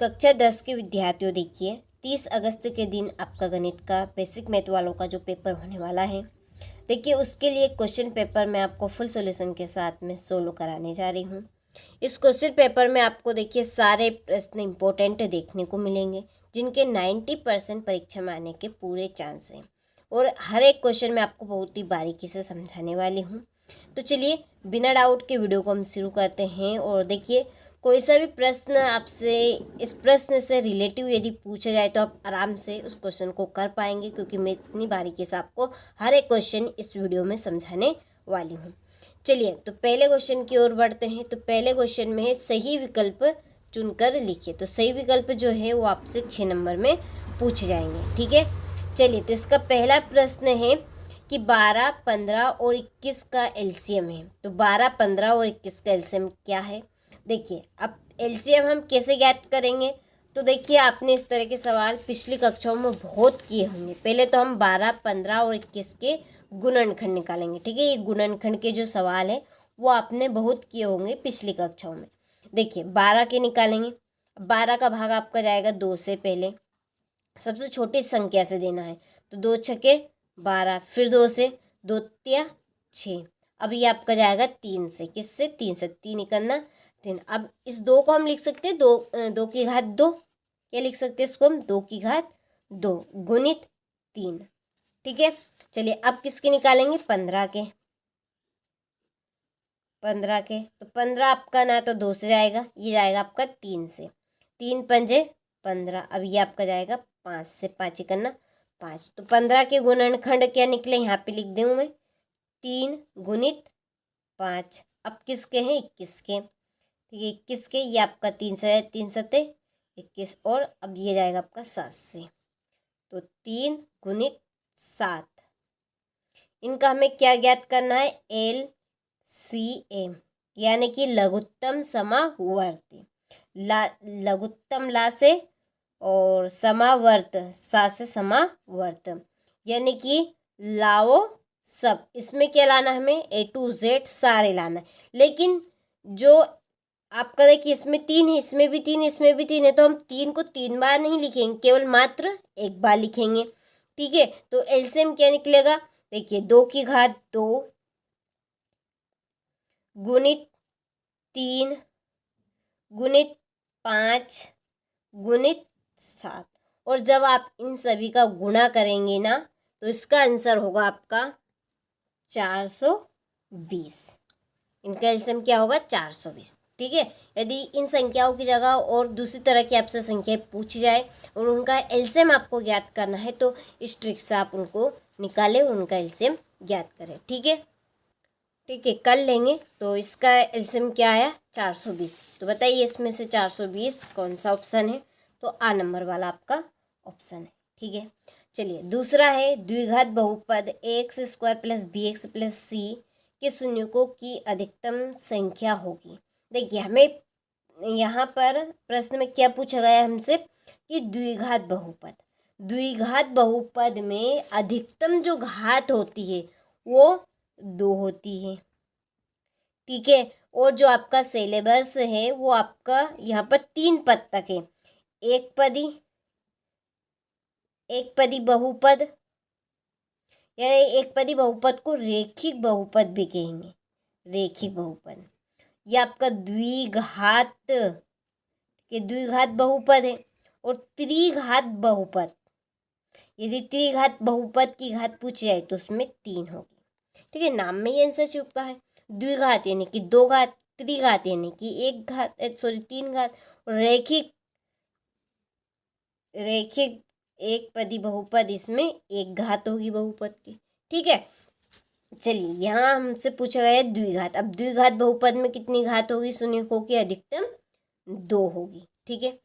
कक्षा 10 के विद्यार्थियों, देखिए 30 अगस्त के दिन आपका गणित का बेसिक मैथ वालों का जो पेपर होने वाला है, देखिए उसके लिए क्वेश्चन पेपर मैं आपको फुल सॉल्यूशन के साथ में सोल्व कराने जा रही हूँ। इस क्वेश्चन पेपर में आपको देखिए सारे प्रश्न इंपॉर्टेंट देखने को मिलेंगे, जिनके 90% परीक्षा में आने के पूरे चांस हैं, और हर एक क्वेश्चन मैं आपको बहुत ही बारीकी से समझाने वाली हूँ। तो चलिए बिना डाउट के वीडियो को हम शुरू करते हैं। और देखिए कोई सा भी प्रश्न आपसे इस प्रश्न से रिलेटिव यदि पूछा जाए तो आप आराम से उस क्वेश्चन को कर पाएंगे, क्योंकि मैं इतनी बारीकी से आपको हर एक क्वेश्चन इस वीडियो में समझाने वाली हूँ। चलिए तो पहले क्वेश्चन की ओर बढ़ते हैं। तो पहले क्वेश्चन में है सही विकल्प चुनकर लिखिए। तो सही विकल्प जो है वो आपसे 6 नंबर में पूछे जाएंगे, ठीक है। चलिए तो इसका पहला प्रश्न है कि 12, 15 और 21 का एलसीएम है। तो 12, 15 और 21 का एलसीएम क्या है? देखिए अब एलसीएम हम कैसे ज्ञात करेंगे? तो देखिए आपने इस तरह के सवाल पिछली कक्षाओं में बहुत किए होंगे। पहले तो हम 12, 15 और 21 के गुणनखंड निकालेंगे, ठीक है। ये गुणनखंड के जो सवाल है वो आपने बहुत किए होंगे पिछली कक्षाओं में। देखिए 12 के निकालेंगे। 12 का भाग आपका जाएगा 2 से, पहले सबसे छोटी संख्या से देना है। तो 2 छके 12, फिर 2 से, 2 तिया 6। अब ये आपका जाएगा 3 से, किससे? 3 से, 3 निकलना 3। अब इस 2 को हम लिख सकते हैं 2 की घात 2। क्या लिख सकते हैं इसको हम? 2 की घात 2 गुणित 3, ठीक है। चलिए अब किसके निकालेंगे? 15 के। 15 के तो 15 आपका ना तो 2 से जाएगा, ये जाएगा आपका 3 से। 3 पंजे 15। अब ये आपका जाएगा 5 से, 5 ही करना 5। तो 15 के गुणनखंड क्या निकले? यहाँ पे लिख दूँ मैं 3 गुणित 5। अब किसके हैं? 21 के, ठीक है। 21 के, ये आपका 3 से, 3 सते 21, और अब ये जाएगा आपका 7 से। तो 3 गुणित 7। इनका हमें क्या ज्ञात करना है? LCM, यानी कि लघुत्तम समावर्ती। लघुत्तम ला से और समावर्त सा से समावर्त, यानी कि लाओ सब। इसमें क्या लाना है हमें? A to Z सारे लाना है। लेकिन जो आपका देखिए इसमें 3 है, इसमें भी 3, इसमें भी 3 है, तो हम 3 को 3 बार नहीं लिखेंगे, केवल मात्र एक बार लिखेंगे, ठीक है। तो एलसीएम क्या निकलेगा? देखिए 2 की घात 2 गुणित 3 गुणित 5 गुणित 7। और जब आप इन सभी का गुणा करेंगे ना, तो इसका आंसर होगा आपका 420। इनका एलसीएम क्या होगा? 420, ठीक है। यदि इन संख्याओं की जगह और दूसरी तरह की आपसे संख्याएं पूछी जाए और उनका एलसीएम आपको ज्ञात करना है, तो इस ट्रिक से आप उनको निकालें और उनका एलसीएम ज्ञात करें, ठीक है। ठीक है, कर लेंगे। तो इसका एलसीएम क्या आया? 420। तो बताइए इसमें से 420 कौन सा ऑप्शन है? तो आ नंबर वाला आपका ऑप्शन है, ठीक है। चलिए दूसरा है द्विघात बहुपद ax square plus bx plus c के शून्यकों की अधिकतम संख्या होगी। देखिए हमें यहाँ पर प्रश्न में क्या पूछा गया हमसे कि द्विघात बहुपद, द्विघात बहुपद में अधिकतम जो घात होती है वो 2 होती है, ठीक है। और जो आपका सिलेबस है वो आपका यहाँ पर 3 पद तक है। एक पदी बहुपद, यानी एक पदी बहुपद को रेखिक बहुपद भी कहेंगे, रेखिक बहुपद। ये आपका द्विघात के द्विघात बहुपद है। और त्रिघात बहुपद, यदि त्रिघात बहुपद की घात पूछी जाए तो उसमें 3 होगी, ठीक है। नाम में ही आंसर छुपा है। द्विघात यानी कि 2 घात, त्रिघात यानी कि 1 घात, 3 घात। रेखिक एक पदी बहुपद, इसमें 1 घात होगी बहुपद की, ठीक है। चलिए यहाँ हमसे पूछा गया है द्विघात। अब द्विघात बहुपद में कितनी घात होगी? शून्यकों की अधिकतम 2 होगी, ठीक है।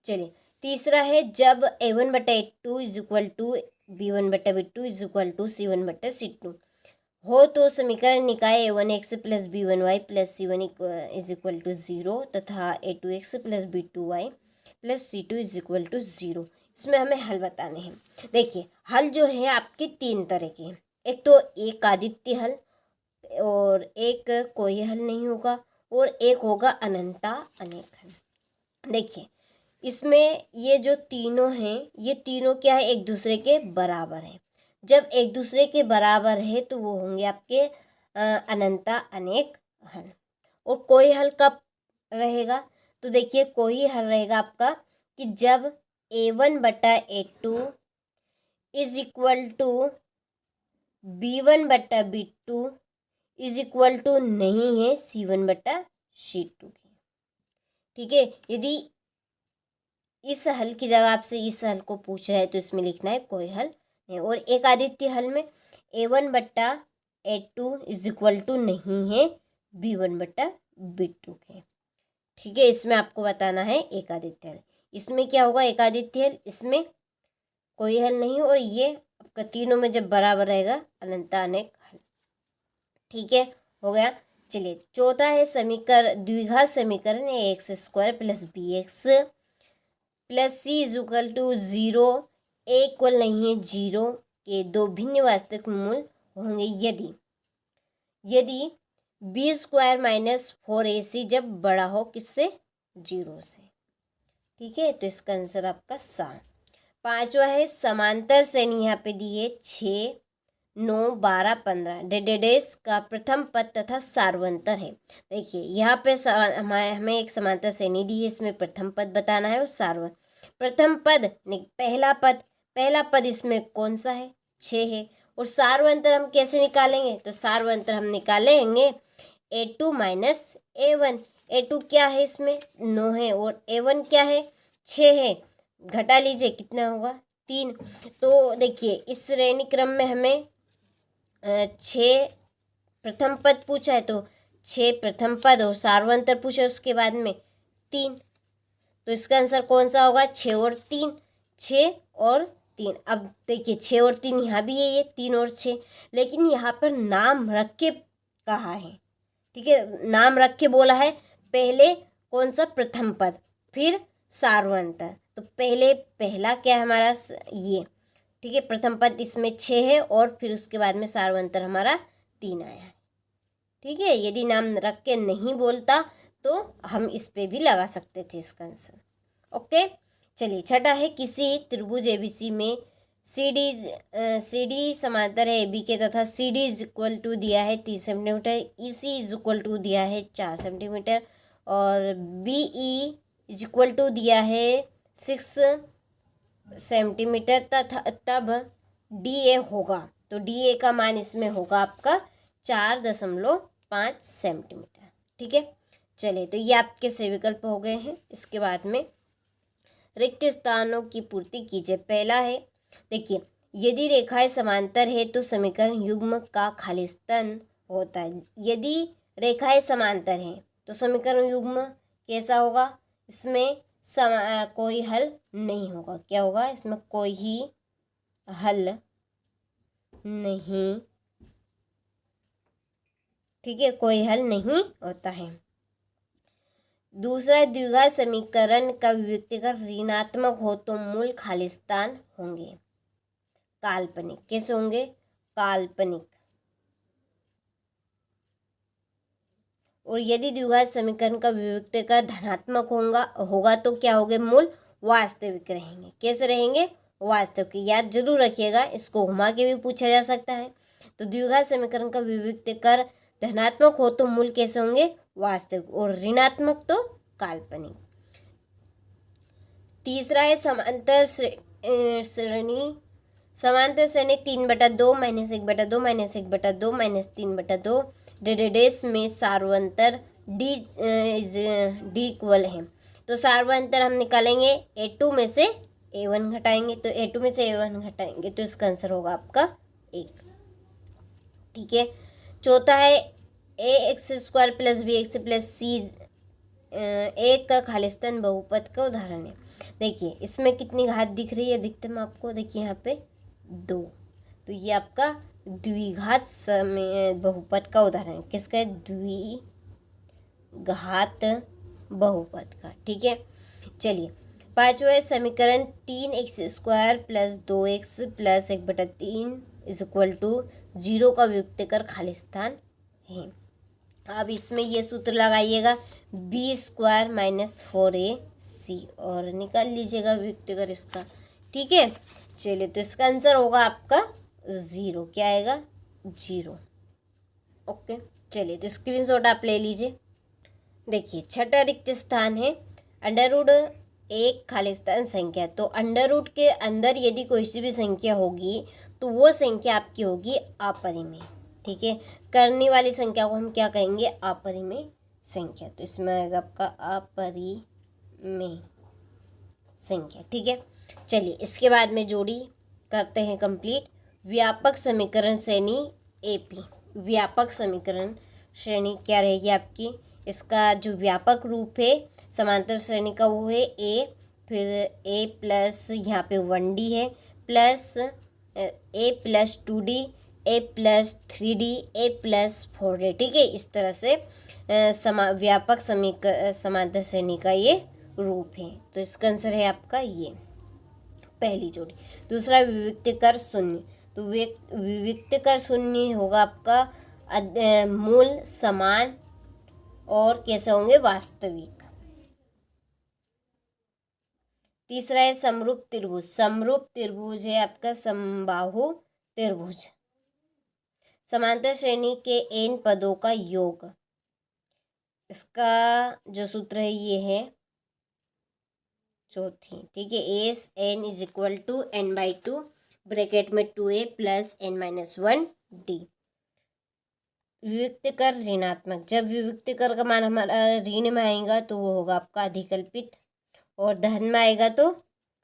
चलिए तीसरा है जब a1/a2 is equal to b1/b2 is equal to c1/c2 हो तो समीकरण निकाय a1x plus b1y plus c1 is equal to 0 तथा a2x plus b2y plus c2 is equal to 0। इसमें हमें हल बताने हैं। देखिए हल जो है आपके 3 तरह के हैं। एक तो एक आदित्य हल, और एक कोई हल नहीं होगा, और एक होगा अनंता अनेक हल। देखिए इसमें ये जो तीनों हैं, ये तीनों क्या है, एक दूसरे के बराबर है। जब एक दूसरे के बराबर है तो वो होंगे आपके अनंता अनेक हल। और कोई हल कब रहेगा, तो देखिए कोई हल रहेगा आपका कि जब A1/A2 is equal to B1/B2 is equal to नहीं है C1/C2 के। ठीक है, यदि इस हल की जगह आपसे इस हल को पूछा है तो इसमें लिखना है कोई हल नहीं। और एक आदित्य हल में A1/A2 इज इक्वल टू नहीं है B1/B2 के। ठीक है, इसमें आपको बताना है एक आदित्य हल। इसमें क्या होगा, एक आदित्य हल, इसमें कोई हल नहीं, और ये आपका तीनों में जब बराबर रहेगा अनंत अनेक हल। ठीक है, हो गया। चलिए चौथा है समीकरण, द्विघात समीकरण ax² + bx + c is equal to 0 a equal नहीं है 0 के दो भिन्न वास्तविक मूल होंगे यदि b² - 4ac जब बड़ा हो किससे, 0 से। ठीक है, तो इसका आंसर आपका 7। पांचवा है समांतर श्रेणी, यहाँ पे दी है 6, 9, 12, 15 डेडेडेस का प्रथम पद तथा सार्वंतर है। देखिए यहाँ पे हमें एक समांतर श्रेणी दी है, इसमें प्रथम पद बताना है और प्रथम पद पहला पद इसमें कौन सा है, 6 है। और सार्वंतर हम कैसे निकालेंगे, तो सार्वंतर हम निकालेंगे A2 - A1। A2 क्या है, इसमें 9 है, और A1 क्या है, 6 है। घटा लीजिए कितना होगा, 3। तो देखिए इस श्रेणी क्रम में हमें 6 प्रथम पद पूछा है, तो 6 प्रथम पद और सार्वंतर पूछा उसके बाद में 3। तो इसका आंसर कौन सा होगा, 6 और 3, 6 और 3। अब देखिए 6 और 3 यहाँ भी है, ये 3 और 6, लेकिन यहाँ पर नाम रख के कहा है। ठीक है, नाम रख के बोला है, पहले कौन सा, प्रथम पद, फिर सार्वंतर। तो पहला क्या है हमारा, ये। ठीक है, प्रथम पद इसमें 6 है और फिर उसके बाद में सार्वंतर हमारा 3 आया है। ठीक है, यदि नाम रख के नहीं बोलता तो हम इस पे भी लगा सकते थे इसका आंसर। ओके, चलिए छठा है किसी त्रिभुज ABC में CD समांतर है AB के तथा CD इज इक्वल टू दिया है 30 centimetre, EC is equal to दिया है 4 सेंटीमीटर, और BE इज इक्वल टू दिया है 6 सेंटीमीटर तथा तब DA होगा, तो DA का मान इसमें होगा आपका 4.5 सेंटीमीटर। ठीक है, चलिए तो ये आपके सही विकल्प हो गए हैं। इसके बाद में रिक्त स्थानों की पूर्ति कीजिए। पहला है, देखिए यदि रेखाएं समांतर है तो समीकरण युग्म का खाली स्थान होता है। यदि रेखाएं समांतर हैं तो समीकरण युग्म कैसा होगा, इसमें कोई हल नहीं होगा। क्या होगा, इसमें कोई ही हल नहीं। ठीक है, कोई हल नहीं होता है। दूसरा, द्विघात समीकरण का विभक्तिकर ऋणात्मक हो तो मूल खाली स्थान होंगे काल्पनिक। कैसे होंगे, काल्पनिक। और यदि द्विघात समीकरण का विभक्तिकर धनात्मक होगा तो क्या होंगे, मूल वास्तविक रहेंगे। कैसे रहेंगे, वास्तविक। याद जरूर रखिएगा, इसको घुमा के भी पूछा जा सकता है। तो द्विघात समीकरण का विभक्तिकर धनात्मक हो तो मूल कैसे होंगे, वास्तविक, और ऋणात्मक तो काल्पनिक। तीसरा है समांतर श्रेणी 3/2 - 1/2 - 1/2 - 3/2 डेडेडेस में सार्वंतर D इक्वल है। तो सार्वंतर हम निकालेंगे, A2 में से A1 घटाएंगे, तो A2 में से A1 घटाएंगे तो इसका आंसर होगा आपका 1। ठीक है, चौथा है ax² + bx + c एक का खालिस्तान बहुपद का उदाहरण है। देखिए इसमें कितनी घात दिख रही है अधिकतम आपको, देखिए यहाँ पे 2। तो ये आपका द्विघात बहुपद का उदाहरण है। किसका है, द्विघात बहुपद का। ठीक है, चलिए पांचवा है समीकरण 3x² + 2x + 1/3 is equal to 0 का विभक्तिकर खाली स्थान है। अब इसमें ये सूत्र लगाइएगा, बी स्क्वायर माइनस 4ac और निकाल लीजिएगा वियुक्तिकर इसका। ठीक है, चलिए तो इसका आंसर होगा आपका 0। क्या आएगा? 0। ओके, चलिए तो स्क्रीनशॉट आप ले लीजिए। देखिए छठा रिक्त स्थान है अंडर रूट एक खाली स्थान संख्या। तो अंडर रूट के अंदर यदि कोई सी भी संख्या होगी तो वो संख्या आपकी होगी अपरिमेय। ठीक है, करने वाली संख्या को हम क्या कहेंगे? अपरिमेय संख्या। तो इसमें आएगा आपका अपरिमेय संख्या। ठीक है, चलिए इसके बाद में जोड़ी करते हैं कंप्लीट। व्यापक समीकरण श्रेणी एपी। व्यापक समीकरण श्रेणी क्या रहेगी आपकी? इसका जो व्यापक रूप है समांतर श्रेणी का वो है ए, फिर ए प्लस यहाँ पे 1d है, प्लस ए प्लस 2d, ए प्लस 3d, ए प्लस 4d। ठीक है, इस तरह से व्यापक समांतर श्रेणी का ये रूप है। तो इसका आंसर है आपका ये पहली जोड़ी। दूसरा विविक्तकर शून्य। तो विविक्तकर शून्य होगा आपका मूल समान और कैसे होंगे? वास्तविक। तीसरा है समरूप त्रिभुज। समरूप त्रिभुज है आपका समबाहु त्रिभुज। समांतर श्रेणी के n पदों का योग। इसका जो सूत्र है ये है चौथी। ठीक है, S n is equal to n/2 bracket में 2a प्लस n-1d। विविक्तकर ऋणात्मक। जब विविक्तकर का मान हमारा ऋण में आएगा तो वो होगा आपका अधिकल्पित, और धन में आएगा तो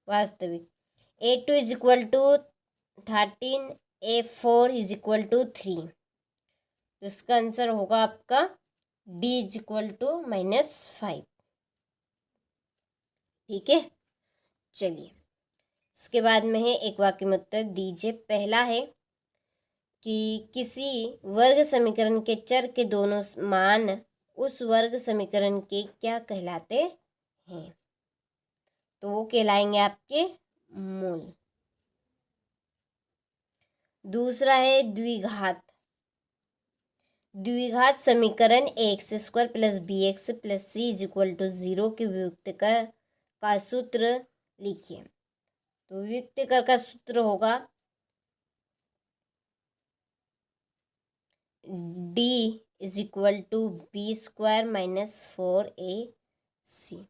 वास्तविक। a2 is equal to 13, a4 is equal to 3। तो इसका आंसर होगा आपका d इज इक्वल टू -5। ठीक है, चलिए इसके बाद में है एक वाक्य में उत्तर दीजिए। पहला है कि किसी वर्ग समीकरण के चर के दोनों मान उस वर्ग समीकरण के क्या कहलाते हैं? तो वो कहलाएंगे आपके मूल। दूसरा है द्विघात। द्विघात समीकरण ax² + bx + c = 0 के वियुक्तकर का सूत्र लिखिए। तो वियुक्तकर का सूत्र होगा d is equal to b² - 4ac।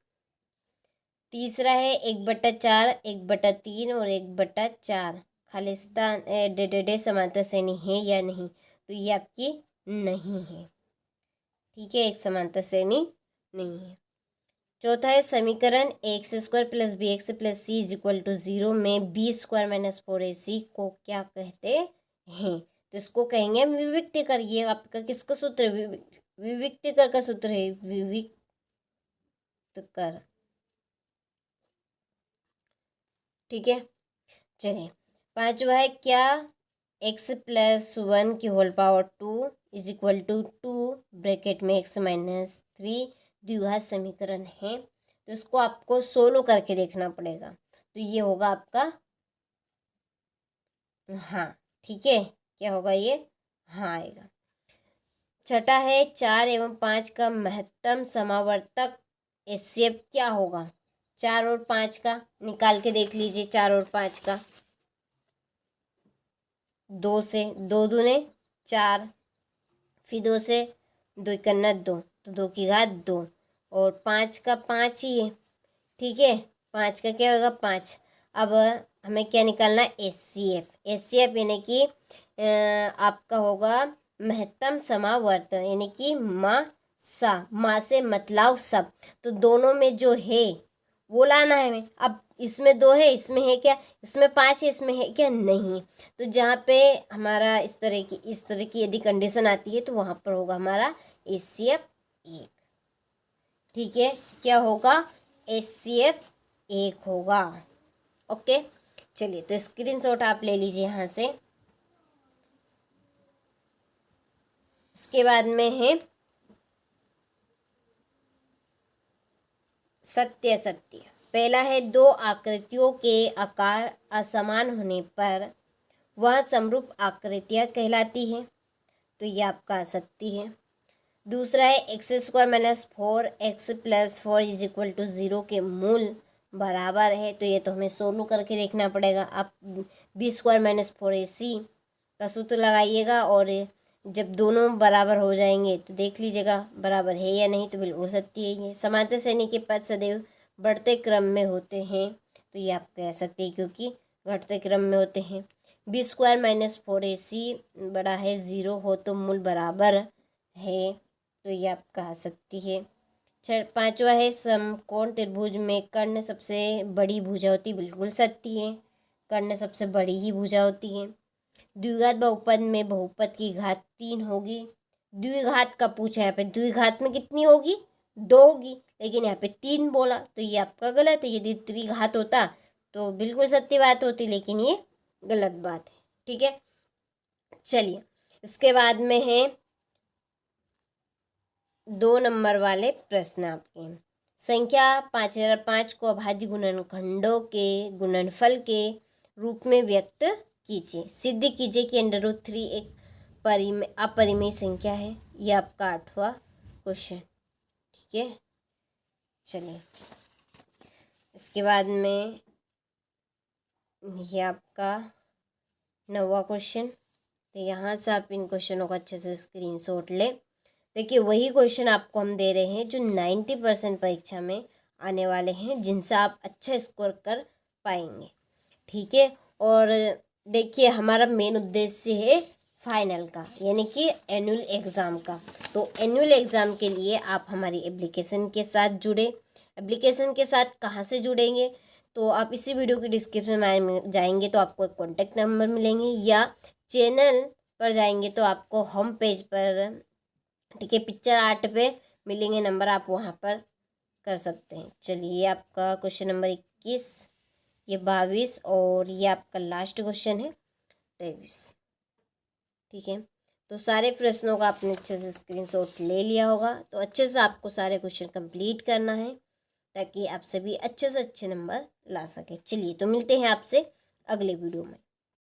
तीसरा है 1/4, 1/3 और 1/4 खाली स्थान डे समांतर श्रेणी है या नहीं? तो ये आपकी नहीं है। ठीक है, एक समांतर श्रेणी नहीं है। चौथा है समीकरण ax² + bx + c = 0 में b² - 4ac को क्या कहते हैं? तो इसको कहेंगे हम विविक्तकर। ये आपका किसका सूत्र? विविक्तकर का सूत्र है, विविक्तकर। ठीक है, चलिए पांचवा है क्या x + 1 की whole power 2 is equal to 2 bracket में x - 3 द्विघात समीकरण है। तो इसको आपको सोल्व करके देखना पड़ेगा। तो ये होगा आपका हाँ। ठीक है, क्या होगा ये? हाँ आएगा। छठा है 4 एवं 5 का महत्तम समावर्तक HCF क्या होगा? 4 और 5 का निकाल के देख लीजिए। 4 और 5 का 2 से 2 दूने 4, फिर 2 से 2 करना 2, तो 2 की घात 2, और 5 का 5 ही है। ठीक है, 5 का क्या होगा? 5। अब हमें क्या निकालना है? HCF। HCF यानी कि आपका होगा महत्तम समावर्तन, यानी कि माँ से मतलाव सब। तो दोनों में जो है वो लाना है हमें। अब इसमें 2 है, इसमें है क्या? इसमें 5 है, इसमें है क्या? नहीं। तो जहाँ पे हमारा इस तरह की यदि कंडीशन आती है तो वहाँ पर होगा हमारा HCF 1। ठीक है, क्या होगा? HCF 1 होगा। ओके, चलिए तो स्क्रीनशॉट आप ले लीजिए यहाँ से। इसके बाद में है सत्य असत्य। पहला है 2 आकृतियों के आकार असमान होने पर वह समरूप आकृतियाँ कहलाती है। तो ये आपका असत्य है। दूसरा है X square minus 4x plus 4 is equal to 0 के मूल बराबर है। तो ये तो हमें सोल्व करके देखना पड़ेगा। आप बी स्क्वायर माइनस 4ac का सूत्र लगाइएगा और जब दोनों बराबर हो जाएंगे तो देख लीजिएगा बराबर है या नहीं। तो बिल्कुल सत्य है ये। समांतर श्रेणी के पद सदैव बढ़ते क्रम में होते हैं, तो ये आप कह सकते हैं क्योंकि घटते क्रम में होते हैं। बी स्क्वायर माइनस 4ac बड़ा है 0 हो तो मूल बराबर है, तो ये आप कह सकती है। पांचवा है समकोण त्रिभुज में कर्ण सबसे बड़ी भुजा होती, बिल्कुल सत्य है। कर्ण सबसे बड़ी ही भुजा होती है। द्विघात बहुपद में बहुपद की घात 3 होगी। द्विघात का पूछा, यहाँ पे द्विघात में कितनी होगी 2 होगी, लेकिन यहाँ पे 3 बोला तो ये आपका गलत है। यदि त्रिघात होता तो बिल्कुल सत्य बात होती, लेकिन ये गलत बात है। ठीक है, चलिए इसके बाद में है 2 नंबर वाले प्रश्न आपके। संख्या 5005 को अभाज्य गुणनखंडों के गुणनफल के रूप में व्यक्त कीजिए। सिद्ध कीजिए कि √3 एक अपरिमेय संख्या है। यह आपका 8वां क्वेश्चन। ठीक है, चलिए इसके बाद में ये आपका 9वां क्वेश्चन। तो यहाँ से आप इन क्वेश्चनों का अच्छे से स्क्रीनशॉट ले। देखिए वही क्वेश्चन आपको हम दे रहे हैं जो 90% परीक्षा में आने वाले हैं, जिनसे आप अच्छा स्कोर कर पाएंगे। ठीक है, और देखिए हमारा मेन उद्देश्य है फाइनल का, यानी कि एनुअल एग्ज़ाम का। तो एनुअल एग्ज़ाम के लिए आप हमारी एप्लीकेशन के साथ जुड़े। एप्लीकेशन के साथ कहाँ से जुड़ेंगे, तो आप इसी वीडियो के डिस्क्रिप्शन में जाएंगे तो आपको एक कॉन्टैक्ट नंबर मिलेंगे, या चैनल पर जाएंगे तो आपको होम पेज पर, ठीक है, पिक्चर आर्ट पे मिलेंगे नंबर, आप वहाँ पर कर सकते हैं। चलिए आपका क्वेश्चन नंबर 21, ये 22 और ये आपका लास्ट क्वेश्चन है 23। ठीक है, तो सारे प्रश्नों का आपने अच्छे से स्क्रीनशॉट ले लिया होगा। तो अच्छे से आपको सारे क्वेश्चन कंप्लीट करना है ताकि आप सभी अच्छे से अच्छे नंबर ला सके। चलिए तो मिलते हैं आपसे अगले वीडियो में।